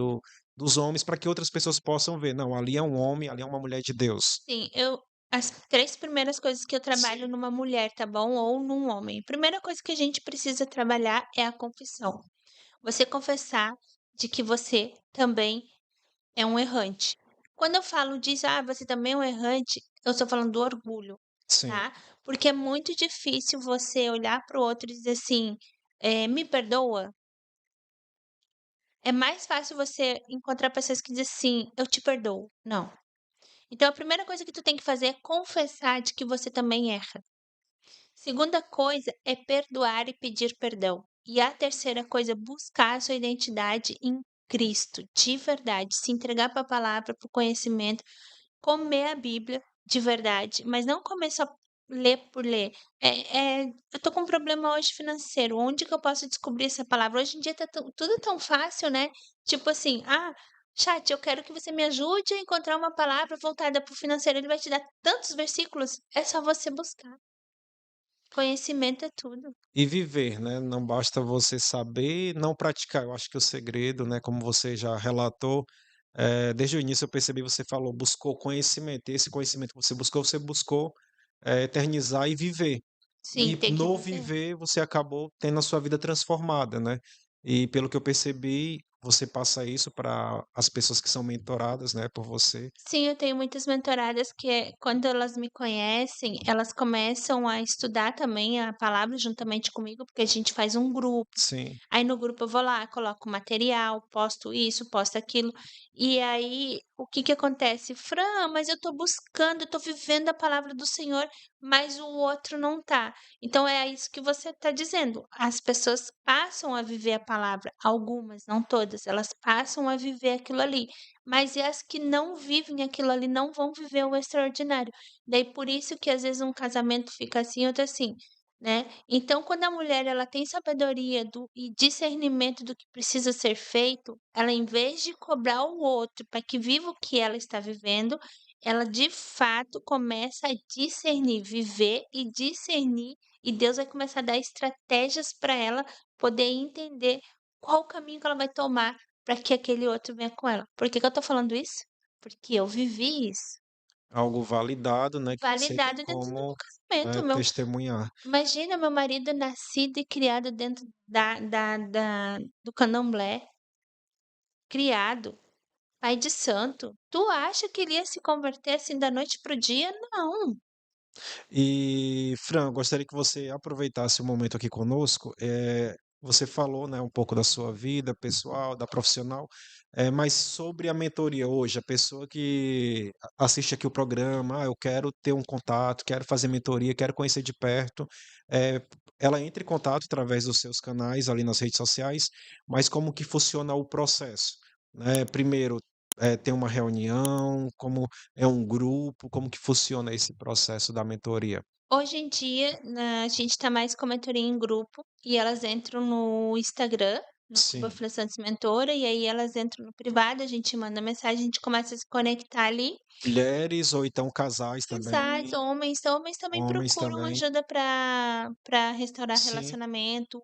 dos homens, para que outras pessoas possam ver: "Não, ali é um homem, ali é uma mulher de Deus". Sim, eu as 3 primeiras coisas que eu trabalho Sim, numa mulher, tá bom, ou num homem. Primeira coisa que a gente precisa trabalhar é a confissão. Você confessar de que você também é um errante. Quando eu falo disso: "Ah, você também é um errante", eu estou falando do orgulho, sim. tá. Porque é muito difícil você olhar para o outro e dizer assim, "Me perdoa". É mais fácil você encontrar pessoas que dizem assim: "Eu te perdoo". Não. Então a primeira coisa que tu tem que fazer é confessar de que você também erra. Segunda coisa é perdoar e pedir perdão. E a terceira coisa, buscar a sua identidade em Cristo, de verdade, se entregar para a palavra, para o conhecimento, comer a Bíblia de verdade, mas não comer só ler por ler. Eu tô com um problema hoje financeiro, onde que eu posso descobrir essa palavra? Hoje em dia tá tudo tão fácil, né? Tipo assim, chat, eu quero que você me ajude a encontrar uma palavra voltada para o financeiro. Ele vai te dar tantos versículos, é só você buscar. Conhecimento é tudo. E viver, né, não basta você saber, não praticar. Eu acho que o segredo, né, como você já relatou, desde o início eu percebi, você falou, buscou conhecimento, e esse conhecimento que você buscou, eternizar e viver. Sim, E tem que no viver. viver, você acabou tendo a sua vida transformada, né. E pelo que eu percebi, você passa isso para as pessoas que são mentoradas, né, por você. Sim, eu tenho muitas mentoradas que quando elas me conhecem, elas começam a estudar também a palavra juntamente comigo, porque a gente faz um grupo. Sim, Aí no grupo eu vou lá, coloco material, posto isso, posto aquilo. E aí, o que que acontece? Fran, mas eu tô buscando, eu tô vivendo a palavra do Senhor, mas o outro não tá. Então é isso que você está dizendo. As pessoas passam a viver a palavra, algumas, não todas, elas passam a viver aquilo ali. Mas e as que não vivem aquilo ali, não vão viver o extraordinário. Daí por isso que às vezes um casamento fica assim, outro assim, né. Então quando a mulher ela tem sabedoria e discernimento do que precisa ser feito, ela em vez de cobrar o outro para que viva o que ela está vivendo, ela de fato começa a discernir, viver e discernir, e Deus vai começar a dar estratégias para ela poder entender qual o caminho que ela vai tomar para que aquele outro venha com ela. Por que que eu tô falando isso? Porque eu vivi isso. algo validado, né, que você tem Validado dentro do meu como, casamento, testemunhar. imagina meu marido nascido e criado dentro da do candomblé, criado, pai de santo. Tu acha que ele ia se converter, assim, da noite para o dia? Não. E, Fran, eu gostaria que você aproveitasse o momento aqui conosco. Você falou, né, um pouco da sua vida pessoal, da profissional, mas sobre a mentoria hoje, a pessoa que assiste aqui o programa, eu quero ter um contato, quero fazer mentoria, quero conhecer de perto, eh, ela entra em contato através dos seus canais ali nas redes sociais, mas como que funciona o processo? Né? Primeiro, tem uma reunião, como é um grupo? Como que funciona esse processo da mentoria? Hoje em dia, a gente tá mais com mentoria em grupo, e elas entram no Instagram, no arroba Sim. Fran Santos Mentora, e aí elas entram no privado, a gente manda mensagem, a gente começa a se conectar ali. Mulheres ou então casais Casais, também, homens também homens procuram também. ajuda para restaurar Sim, relacionamento.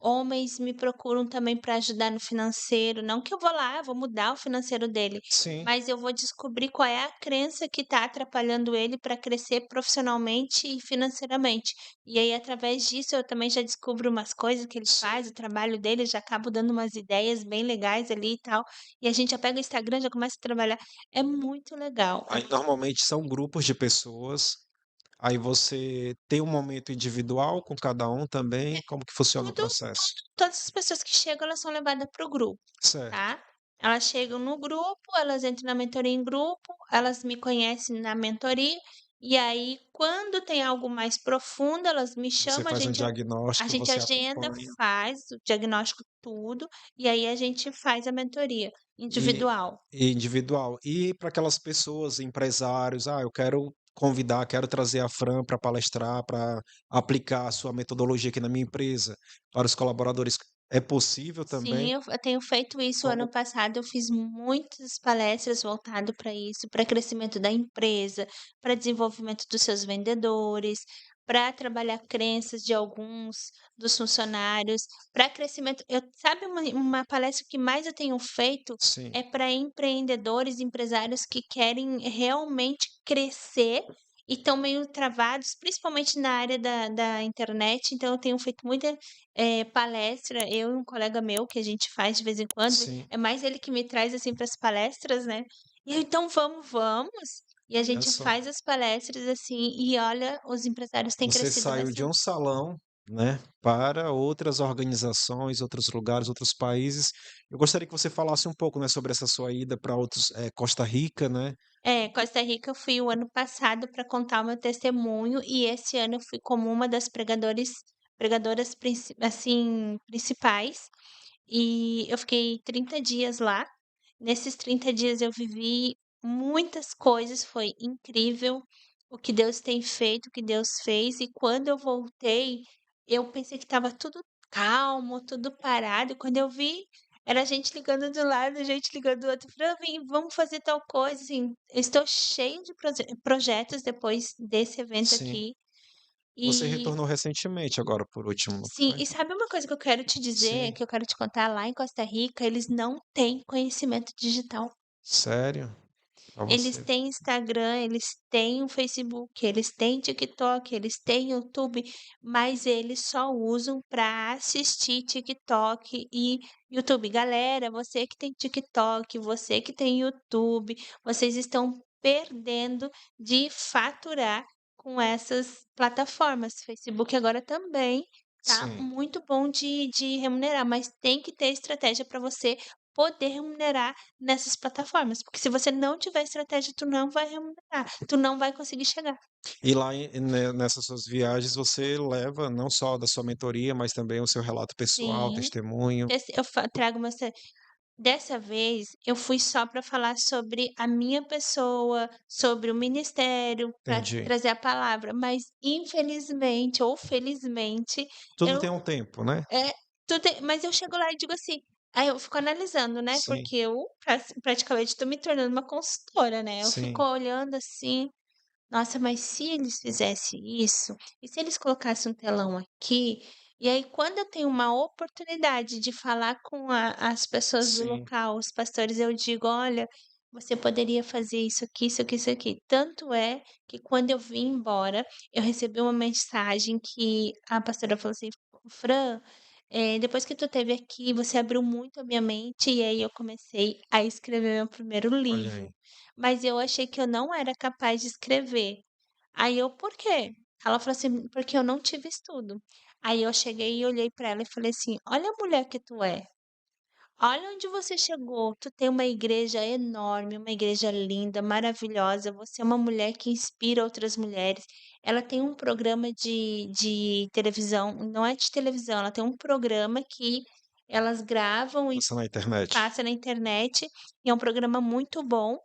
Homens me procuram também para ajudar no financeiro, não que eu vou lá, vou mudar o financeiro dele, sim, mas eu vou descobrir qual é a crença que está atrapalhando ele para crescer profissionalmente e financeiramente. E aí, através disso, eu também já descubro umas coisas que ele sim. faz, o trabalho dele, já acabo dando umas ideias bem legais ali e tal. E a gente já pega o Instagram, já começa a trabalhar. É muito legal. Aí normalmente são grupos de pessoas, aí você tem um momento individual com cada um também, como que funciona o processo? Todas as pessoas que chegam, elas são levadas para o grupo. Certo. Tá? Elas chegam no grupo, elas entram na mentoria em grupo, elas me conhecem na mentoria, e aí quando tem algo mais profundo, elas me Você chamam, faz um a diagnóstico, gente você agenda, acompanha faz o diagnóstico tudo, e aí a gente faz a mentoria e individual. e individual. E para aquelas pessoas, empresários: "Ah, eu quero convidar, quero trazer a Fran para palestrar, para aplicar a sua metodologia aqui na minha empresa, para os colaboradores. É possível também? Sim, eu tenho feito isso. Como Ano passado eu fiz muitas palestras voltado para isso, para crescimento da empresa, para desenvolvimento dos seus vendedores, para trabalhar crenças de alguns dos funcionários, para crescimento. Sabe uma palestra que mais eu tenho feito sim, é para empreendedores, empresários que querem realmente crescer e estão meio travados, principalmente na área da internet. Então eu tenho feito muita palestra, eu e um colega meu, que a gente faz de vez em quando, sim, é mais ele que me traz, assim, para as palestras, né. E eu: "Então vamos". E a olha gente só. faz as palestras, assim, e olha, os empresários têm Você crescido saiu de um bastante. salão, né, para outras organizações, outros lugares, outros países. Eu gostaria que você falasse um pouco, né, sobre essa sua ida para outros, Costa Rica, né. É, Costa Rica eu fui o ano passado para contar o meu testemunho, e esse ano eu fui como uma das pregadoras principais, e eu fiquei 30 dias lá. Nesses 30 dias eu vivi muitas coisas, foi incrível o que Deus tem feito, o que Deus fez, e quando eu voltei, eu pensei que estava tudo calmo, tudo parado, e quando eu vi, era gente ligando de um lado, gente ligando do outro, pra mim, vamos fazer tal coisa, assim, eu estou cheio de projetos depois desse evento Sim. aqui, Você e retornou recentemente agora por último, não sim, foi? e sabe uma coisa que eu quero te dizer, Sim. que eu quero te contar, lá em Costa Rica, eles não têm conhecimento digital. Sério? Para Eles você. têm Instagram, eles têm o Facebook, eles têm TikTok, eles têm YouTube, mas eles só usam para assistir TikTok e YouTube. Galera, você que tem TikTok, você que tem YouTube, vocês estão perdendo de faturar com essas plataformas. Facebook agora também tá Sim. muito bom de remunerar, mas tem que ter estratégia para você poder remunerar nessas plataformas, porque se você não tiver estratégia, tu não vai remunerar, tu não vai conseguir chegar. E lá nessas suas viagens você leva não só da sua mentoria, mas também o seu relato pessoal, Sim, testemunho. trago uma dessa vez eu fui só para falar sobre a minha pessoa, sobre o ministério, para Entendi. trazer a palavra, mas infelizmente ou felizmente, Tudo eu tem um tempo, né? é, mas eu chego lá e digo assim, aí eu fico analisando, né, Sim, porque eu praticamente estou me tornando uma consultora, né, eu fico sim, olhando assim. Nossa, mas se eles fizessem isso, e se eles colocassem um telão aqui, e aí quando eu tenho uma oportunidade de falar com as pessoas do sim, local, os pastores, eu digo: "Olha, você poderia fazer isso aqui, isso aqui, isso aqui". Tanto é que quando eu vim embora, eu recebi uma mensagem que a pastora falou assim: "Fran, depois que tu esteve aqui, você abriu muito a minha mente", e aí eu comecei a escrever meu primeiro olha livro. aí. Mas eu achei que eu não era capaz de escrever. Aí eu: "Por quê?" Ela falou assim: "Porque eu não tive estudo". Aí eu cheguei e olhei para ela e falei assim: "Olha a mulher que tu é. Olha onde você chegou. Tu tem uma igreja enorme, uma igreja linda, maravilhosa. Você é uma mulher que inspira outras mulheres". Ela tem um programa de televisão, não é de televisão, ela tem um programa que elas gravam e Passa na internet. passa na internet, e é um programa muito bom.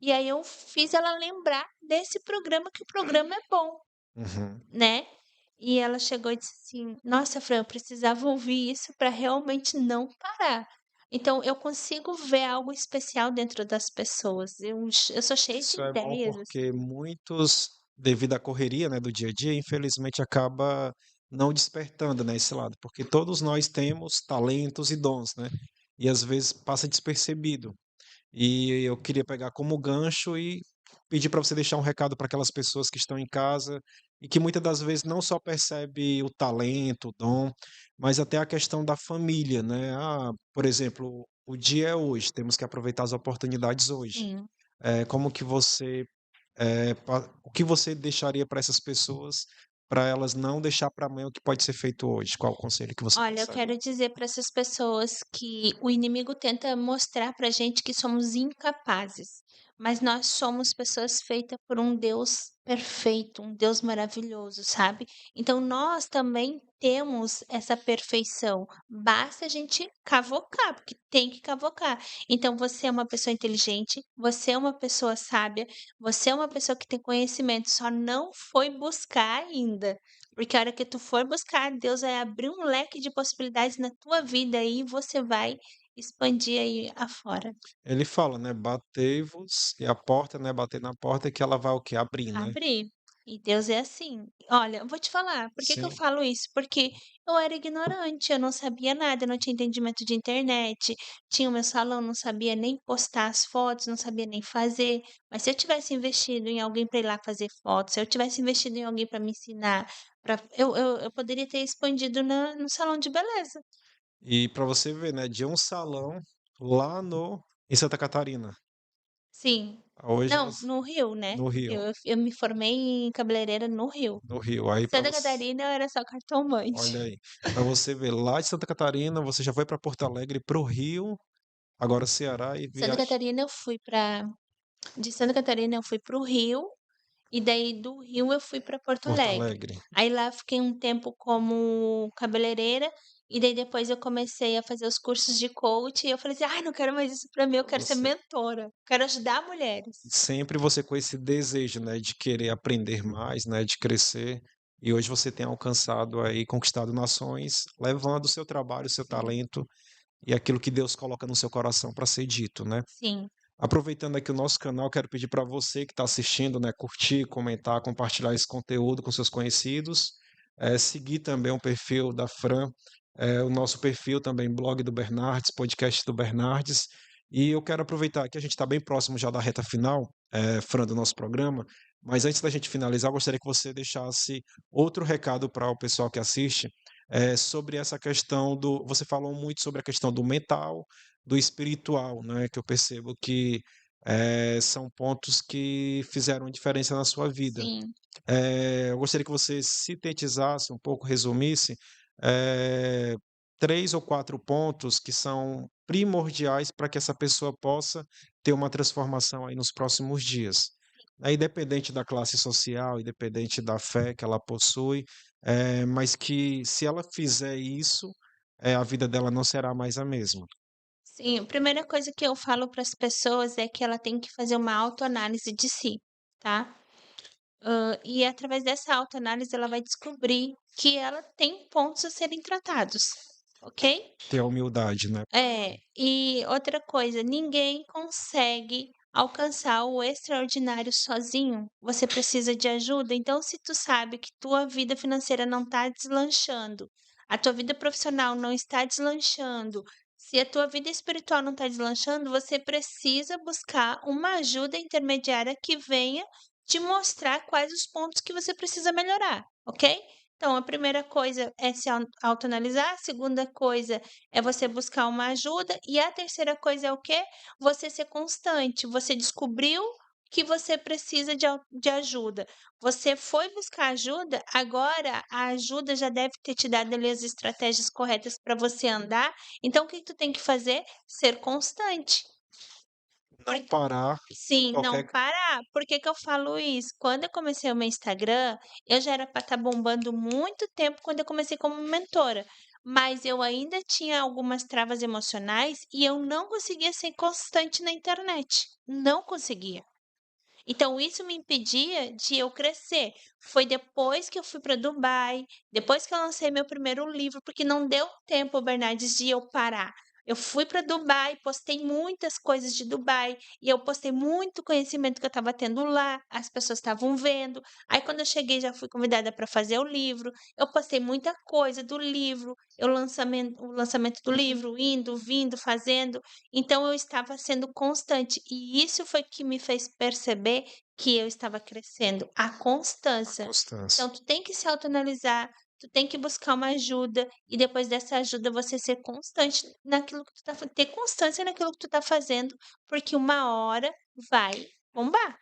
E aí eu fiz ela lembrar desse programa, que o programa é bom, Uhum. né. E ela chegou e disse assim: "Nossa, Fran, eu precisava ouvir isso para realmente não parar". Então eu consigo ver algo especial dentro das pessoas. Eu sou cheia de Isso é bom ideias, assim. porque muitos, devido à correria, né, do dia a dia, infelizmente acaba não despertando, né, esse lado, porque todos nós temos talentos e dons, né, e às vezes passa despercebido. E eu queria pegar como gancho e pedir para você deixar um recado para aquelas pessoas que estão em casa e que muitas das vezes não só percebe o talento, o dom, mas até a questão da família, né? Ah, por exemplo, o dia é hoje, temos que aproveitar as oportunidades hoje. Sim. Como que você, o que você deixaria para essas pessoas para elas não deixar para amanhã o que pode ser feito hoje? Qual o conselho que você Olha, eu passaria? quero dizer para essas pessoas que o inimigo tenta mostrar pra gente que somos incapazes, mas nós somos pessoas feitas por um Deus perfeito, um Deus maravilhoso, sabe? Então nós também temos essa perfeição. Basta a gente cavocar, porque tem que cavocar. Então você é uma pessoa inteligente, você é uma pessoa sábia, você é uma pessoa que tem conhecimento, só não foi buscar ainda. Porque a hora que tu for buscar, Deus vai abrir um leque de possibilidades na tua vida e você vai expandir aí afora. Ele fala, né, batei-vos e a porta, né, bater na porta que ela vai o quê? Abrir, né? Abrir. E Deus é assim. Olha, eu vou te falar, por que que eu Sim, falo isso? Porque eu era ignorante, eu não sabia nada, eu não tinha entendimento de internet, tinha o meu salão, não sabia nem postar as fotos, não sabia nem fazer. Mas se eu tivesse investido em alguém para ir lá fazer fotos, se eu tivesse investido em alguém para me ensinar, eu poderia ter expandido no salão de beleza. e para você ver, né, de um salão lá no em Santa Catarina. Sim. Hoje Não, você no Rio, né? no Rio, Eu me formei em cabeleireira no Rio. no Rio. Aí para Santa você, Catarina eu era só cartomante. olha aí, para você ver lá de Santa Catarina, você já foi para Porto Alegre, para o Rio, agora Ceará e Santa viaja Catarina eu fui para de Santa Catarina eu fui para o Rio, e daí do Rio eu fui para Porto Porto Alegre. Alegre. Aí lá eu fiquei um tempo como cabeleireira, e daí depois eu comecei a fazer os cursos de coach, e eu falei assim: "Ai, não quero mais isso para mim, eu quero ser Você mentora, quero ajudar mulheres". sempre você com esse desejo, né, de querer aprender mais, né, de crescer. E hoje você tem alcançado aí, conquistado nações, levando o seu trabalho, o seu Sim, talento e aquilo que Deus coloca no seu coração para ser dito, né? sim, Aproveitando aqui o nosso canal, quero pedir para você que está assistindo, né, curtir, comentar, compartilhar esse conteúdo com seus conhecidos, seguir também o perfil da Fran, o nosso perfil também, blog do Bernardes, podcast do Bernardes. E eu quero aproveitar que a gente está bem próximo já da reta final, Fran, do nosso programa, mas antes da gente finalizar, eu gostaria que você deixasse outro recado para o pessoal que assiste, sobre essa questão do. Você falou muito sobre a questão do mental, do espiritual, né? Que eu percebo que são pontos que fizeram diferença na sua vida. sim. Eu gostaria que você sintetizasse um pouco, resumisse, eh, 3 ou 4 pontos que são primordiais para que essa pessoa possa ter uma transformação aí nos próximos dias. Aí, independente da classe social, independente da fé que ela possui, mas que se ela fizer isso, a vida dela não será mais a mesma. Sim, a primeira coisa que eu falo para as pessoas é que ela tem que fazer uma autoanálise de si, tá? E através dessa autoanálise ela vai descobrir que ela tem pontos a serem tratados, ok? Ter a humildade, né. É, e outra coisa, ninguém consegue alcançar o extraordinário sozinho. Você precisa de ajuda. Então, se tu sabe que tua vida financeira não está deslanchando, a tua vida profissional não está deslanchando, se a tua vida espiritual não está deslanchando, você precisa buscar uma ajuda intermediária que venha te mostrar quais os pontos que você precisa melhorar, ok? Então, a primeira coisa é se autoanalisar, a segunda coisa é você buscar uma ajuda. E a terceira coisa é o quê? Você ser constante. Você descobriu que você precisa de ajuda. Você foi buscar ajuda, agora a ajuda já deve ter te dado ali as estratégias corretas para você andar. Então, o que que tu tem que fazer? Ser constante. Não parar em Sim, não qualquer parar. Por que que eu falo isso? Quando eu comecei o meu Instagram, eu já era para estar bombando muito tempo quando eu comecei como mentora, mas eu ainda tinha algumas travas emocionais e eu não conseguia ser constante na internet. Não conseguia. Então isso me impedia de eu crescer. Foi depois que eu fui para Dubai, depois que eu lancei meu primeiro livro, porque não deu tempo, Bernardes, de eu parar. Eu fui para Dubai, postei muitas coisas de Dubai e eu postei muito conhecimento que eu estava tendo lá, as pessoas estavam vendo. Aí quando eu cheguei já fui convidada para fazer o livro. Eu postei muita coisa do livro, o lançamento do livro, indo, vindo, fazendo. Então eu estava sendo constante e isso foi que me fez perceber que eu estava crescendo, a a constância. constância. Então tu tem que se autoanalisar, tu tem que buscar uma ajuda e depois dessa ajuda você ser constante naquilo que tu tá, ter constância naquilo que tu tá fazendo, porque uma hora vai bombar.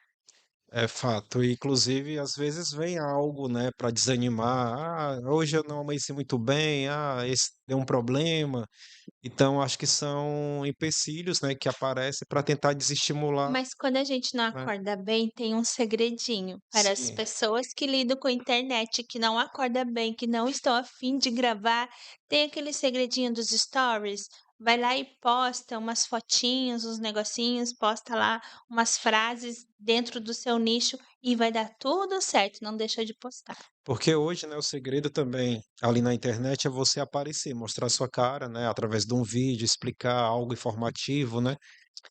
É fato. E, inclusive, às vezes vem algo, né, para desanimar. Ah, hoje eu não amanheci muito bem. Ah, esse deu um problema. Então, acho que são empecilhos, né, que aparecem para tentar desestimular, Mas quando a gente não né? acorda bem, tem um segredinho para as Sim, pessoas que lidam com a internet, que não acorda bem, que não estão a fim de gravar, tem aquele segredinho dos stories. Vai lá e posta umas fotinhos, uns negocinhos, posta lá umas frases dentro do seu nicho e vai dar tudo certo, não deixa de postar. porque hoje, né, o segredo também ali na internet é você aparecer, mostrar sua cara, né, através de um vídeo, explicar algo informativo, né,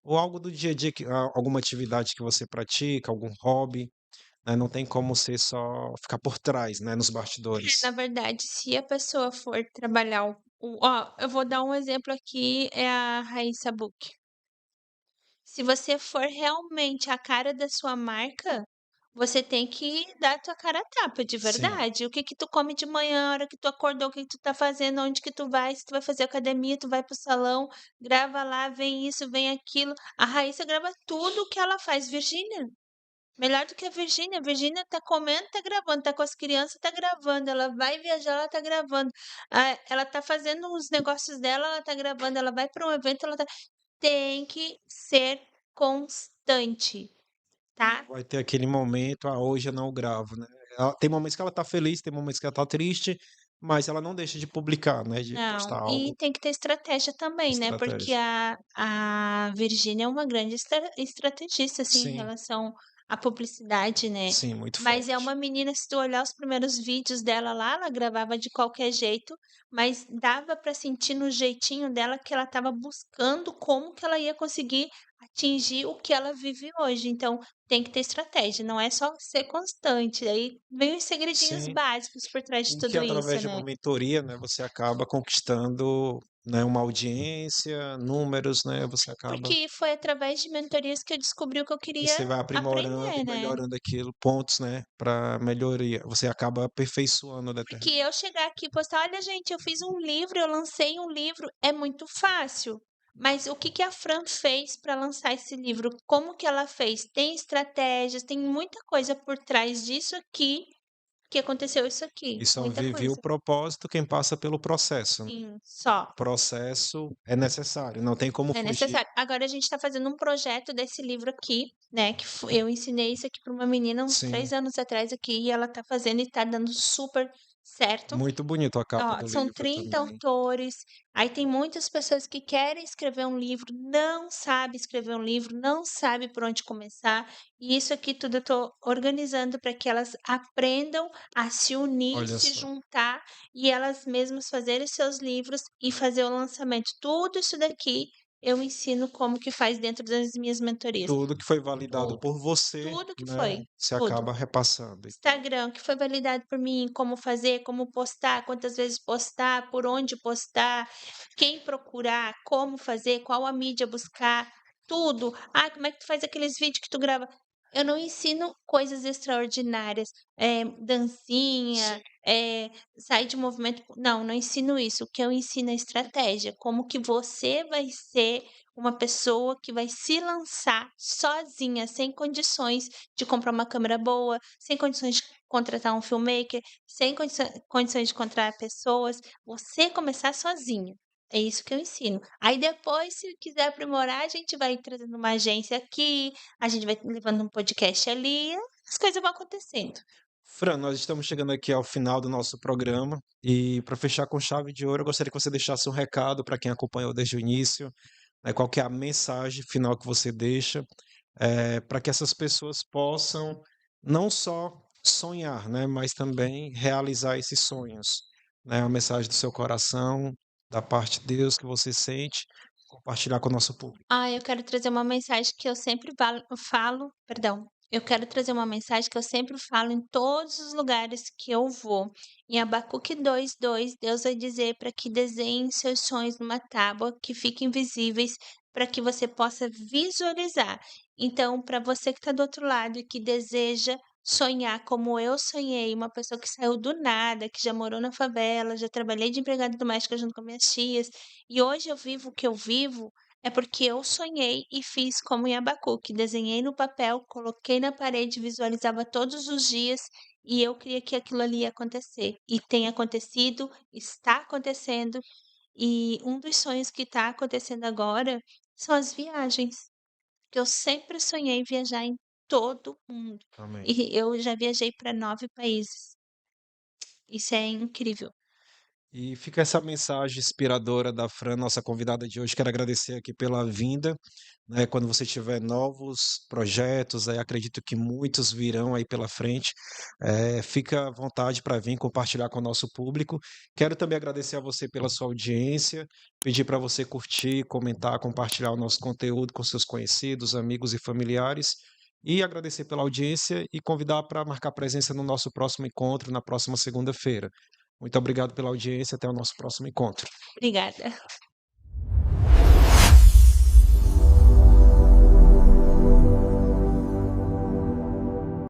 ou algo do dia a dia, alguma atividade que você pratica, algum hobby, né, não tem como ser só ficar por trás, né, nos Na bastidores. verdade, se a pessoa for trabalhar ó, eu vou dar um exemplo aqui, é a Raíssa Buck. Se você for realmente a cara da sua marca, você tem que dar a tua cara a tapa, de Sim, verdade. O que que tu come de manhã, a hora que tu acordou, o que que tu tá fazendo, onde que tu vai, se tu vai fazer academia, tu vai pro salão, grava lá, vem isso, vem aquilo. A Raíssa grava tudo o que ela faz. Virgínia, melhor do que a Virgínia. A Virgínia tá comendo, tá gravando, tá com as crianças, tá gravando. Ela vai viajar, ela tá gravando. Ah, ela tá fazendo os negócios dela, ela tá gravando. Ela vai para um evento, ela tá tem que ser constante, tá? vai ter aquele momento, ah, hoje eu não gravo, né? Tem momentos que ela tá feliz, tem momentos que ela tá triste, mas ela não deixa de publicar, né, de Não, postar e algo, tem que ter estratégia também, né, porque estratégia. a Virgínia é uma grande estrategista, assim, em Sim, relação à publicidade, né. sim, muito Mas é forte. uma menina, se tu olhar os primeiros vídeos dela lá, ela gravava de qualquer jeito, mas dava pra sentir no jeitinho dela que ela estava buscando como que ela ia conseguir atingir o que ela vive hoje. Então, tem que ter estratégia, não é só ser constante, aí vem os segredinhos Sim, básicos por trás de e que tudo isso, através de né. uma mentoria, né, você acaba conquistando, né, uma audiência, números, né, você acaba Porque foi através de mentorias que eu descobri o que eu queria você vai aprimorando aprender, e né. melhorando aquilo, pontos, né, para melhoria. Você acaba aperfeiçoando Porque determinado. eu chegar aqui e postar: "Olha gente, eu fiz um livro, eu lancei um livro", é muito fácil. Mas o que que a Fran fez para lançar esse livro? Como que ela fez? Tem estratégias, tem muita coisa por trás disso aqui, que aconteceu isso aqui, E só muita vive o coisa. propósito quem passa pelo processo, né. Sim, só. O processo é necessário, não tem como É fugir. necessário. Agora a gente está fazendo um projeto desse livro aqui, né, eu ensinei isso aqui para uma menina uns Sim, 3 anos atrás aqui, e ela está fazendo e está dando super certo. muito bonito a capa Ó, do são livro 30 também. autores, aí tem muitas pessoas que querem escrever um livro, não sabe escrever um livro, não sabe por onde começar, e isso aqui tudo eu estou organizando para que elas aprendam a se unir, Olha se só, juntar e elas mesmas fazerem seus livros e fazer o lançamento. Tudo isso daqui eu ensino como que faz dentro das minhas mentorias. tudo que foi validado Tudo, por você, tudo que né, foi, você tudo. acaba repassando, então. Instagram, que foi validado por mim, como fazer, como postar, quantas vezes postar, por onde postar, quem procurar, como fazer, qual a mídia buscar, tudo. Ah, como é que tu faz aqueles vídeos que tu grava? Eu não ensino coisas extraordinárias, dancinha, Sim. sair de movimento. Não, não ensino isso. O que eu ensino é estratégia, como que você vai ser uma pessoa que vai se lançar sozinha, sem condições de comprar uma câmera boa, sem condições de contratar um filmmaker, sem condições de contratar pessoas, você começar sozinho. É isso que eu ensino. Aí depois, se quiser aprimorar, a gente vai trazendo uma agência aqui, a gente vai levando um podcast ali, as coisas vão acontecendo. Fran, nós estamos chegando aqui ao final do nosso programa e para fechar com chave de ouro, eu gostaria que você deixasse um recado para quem acompanhou desde o início, né, qual que é a mensagem final que você deixa, para que essas pessoas possam não só sonhar, né, mas também realizar esses sonhos, né, a mensagem do seu coração, da parte de Deus que você sente, compartilhar com o nosso público. Ah, eu quero trazer uma mensagem que eu sempre falo, perdão. Eu quero trazer uma mensagem que eu sempre falo em todos os lugares que eu vou. Em Abacuque 2:2, Deus vai dizer para que desenhem seus sonhos numa tábua que fiquem visíveis para que você possa visualizar. Então, para você que está do outro lado e que deseja sonhar como eu sonhei, uma pessoa que saiu do nada, que já morou na favela, já trabalhei de empregada doméstica junto com minhas tias, e hoje eu vivo o que eu vivo, É porque eu sonhei e fiz como em Abacuque, desenhei no papel, coloquei na parede, visualizava todos os dias e eu queria que aquilo ali ia acontecer. E tem acontecido, está acontecendo, e um dos sonhos que está acontecendo agora são as viagens, que eu sempre sonhei viajar em todo mundo. Amém. E eu já viajei para 9 países. Isso é incrível. E fica essa mensagem inspiradora da Fran, nossa convidada de hoje. Quero agradecer aqui pela vinda, né? Quando você tiver novos projetos, aí acredito que muitos virão aí pela frente. Fica à vontade para vir compartilhar com o nosso público. Quero também agradecer a você pela sua audiência, pedir para você curtir, comentar, compartilhar o nosso conteúdo com seus conhecidos, amigos e familiares. E agradecer pela audiência e convidar para marcar presença no nosso próximo encontro, na próxima segunda-feira. Muito obrigado pela audiência. Até o nosso próximo encontro. Obrigada.